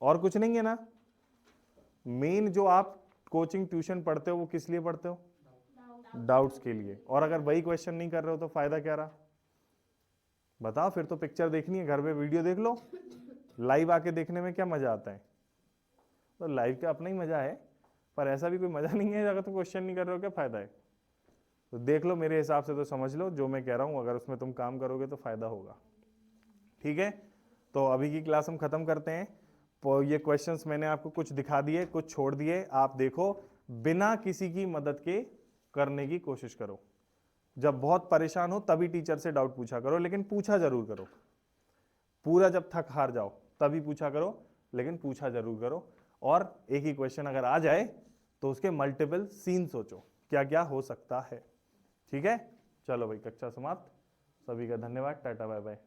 और कुछ नहीं है ना। मेन जो आप कोचिंग ट्यूशन पढ़ते हो वो किस लिए पढ़ते हो? डाउट्स के लिए। और अगर वही क्वेश्चन नहीं कर रहे हो तो फायदा क्या रहा? बताओ। फिर तो पिक्चर देखनी है, घर में वीडियो देख लो। लाइव आके देखने में क्या मजा आता है? तो लाइव का अपना ही मजा है, पर ऐसा भी कोई मजा नहीं है अगर तुम क्वेश्चन नहीं कर रहे हो, क्या फायदा है? तो देख लो, मेरे हिसाब से तो समझ लो जो मैं कह रहा हूं, अगर उसमें तुम काम करोगे तो फायदा होगा। ठीक है, तो अभी की क्लास हम खत्म करते हैं। तो ये क्वेश्चंस मैंने आपको कुछ दिखा दिए, कुछ छोड़ दिए, आप देखो। बिना किसी की मदद के करने की कोशिश करो। जब बहुत परेशान हो तभी टीचर से डाउट पूछा करो, लेकिन पूछा जरूर करो। पूरा जब थक हार जाओ तभी पूछा करो, लेकिन पूछा जरूर करो। और एक ही क्वेश्चन अगर आ जाए तो उसके मल्टीपल सीन सोचो, क्या क्या हो सकता है। ठीक है, चलो भाई, कक्षा समाप्त। सभी का धन्यवाद, टाटा बाय बाय।